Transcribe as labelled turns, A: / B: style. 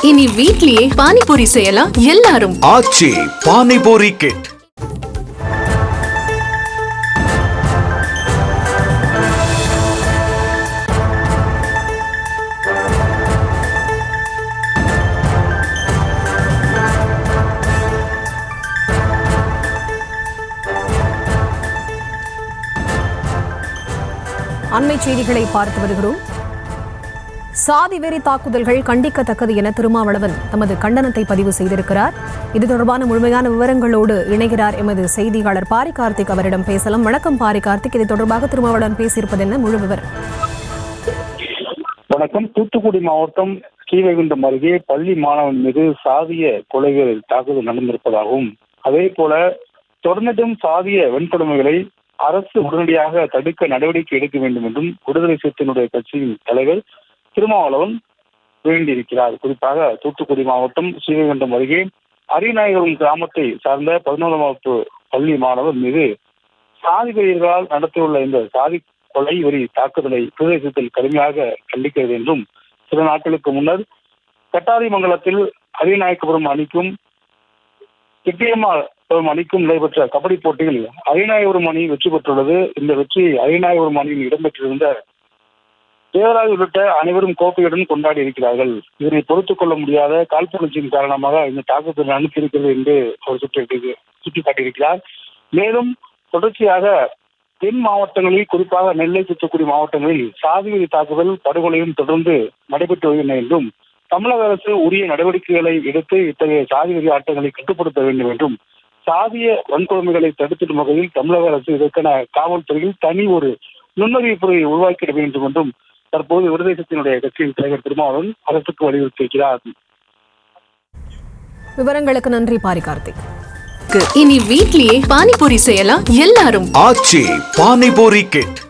A: இனி வீட்லயே பானிபூரி செய்யலாம் எல்லாரும்.
B: ஆச்சி பானிபூரி கிட்.
C: அண்மை செய்திகளை பார்த்து வருகிறோம். சாதி வெறி தாக்குதல்கள் கண்டிக்கத்தக்கது என திருமாவளவன் தமது கண்டனத்தை பதிவு செய்திருக்கிறார். இது தொடர்பான முழுமையான விவரங்களோடு இணைகிறார் எமது செய்தியாளர் பாரி கார்த்திக். அவரிடம் பேசலாம். வணக்கம் பாரி கார்த்திக். இது தொடர்பாக திருமாவளவன் பேசியிருப்பது என்ன, முழு விவரம்?
D: வணக்கம். தூத்துக்குடி மாவட்டம் ஸ்ரீவைகுண்டம் அருகே பள்ளி மாணவன் மீது சாதிய கொலைகள் தாக்குதல் நடந்திருப்பதாகவும், அதே போல தொடர்ந்தும் சாதிய வன்கொடுமைகளை அரசு உடனடியாக தடுக்க நடவடிக்கை எடுக்க வேண்டும் என்றும் விடுதலை சிறுத்தையினுடைய கட்சியின் தலைவர் திருமாவளவன் வேண்டியிருக்கிறார். குறிப்பாக தூத்துக்குடி மாவட்டம் ஸ்ரீவைகுண்டம் அருகே அரியநாயகபுரம் கிராமத்தை சார்ந்த 11ஆம் வகுப்பு பள்ளி மாணவர் மீது சாதி வெறியர்களால் நடத்தியுள்ள இந்த சாதி கொலை வெறி தாக்குதலை விடுதலை சிறுத்தைகள் கடுமையாக கண்டிக்கிறது என்றும், சில நாட்களுக்கு முன்னர் கட்டாரிமங்கலத்தில் அரியநாயகபுரம் அணிக்கும் கிட்டியம்மாள் அணிக்கும் நடைபெற்ற கபடி போட்டியில் அரியநாயகபுரம் அணி வெற்றி பெற்றுள்ளது. இந்த வெற்றி அரியநாயகபுரம் அணியில் இடம்பெற்றிருந்த தேவராஜ் உள்ளிட்ட அனைவரும் கோப்பையுடன் கொண்டாடி இருக்கிறார்கள். இதனை பொறுத்துக் கொள்ள முடியாத காழ்ப்புணர்ச்சியின் காரணமாக இந்த தாக்குதல் அனுப்பியிருக்கிறது என்று அவர் சுட்டிக்காட்டியிருக்கிறார். மேலும் தொடர்ச்சியாக தென் மாவட்டங்களில், குறிப்பாக நெல்லை, தூத்துக்குடி மாவட்டங்களில் சாதிவெறி தாக்குதல் படுகொலையும் தொடர்ந்து நடைபெற்று வருகின்றன என்றும், தமிழக அரசு உரிய நடவடிக்கைகளை எடுத்து இத்தகைய சாதிவெறி ஆட்டங்களை கட்டுப்படுத்த வேண்டும் என்றும், சாதிய வன்கொடுமைகளை தடுத்திடும் வகையில் தமிழக அரசு இதற்கென காவல்துறையில் தனி ஒரு நுண்ணறிவிப்புரை உருவாக்கிட வேண்டும் என்றும் தற்போது விடுதலை சிறுத்தையினுடைய கட்சியின் தலைவர் திருமாவளவன் அரசுக்கு வலியுறுத்தியிருக்கிறார்.
C: விவரங்களுக்கு நன்றி பாரி கார்த்திக்.
A: இனி வீட்லயே பானிபூரி செய்யலாம் எல்லாரும்.
B: ஆச்சி பானிபூரி கிட்.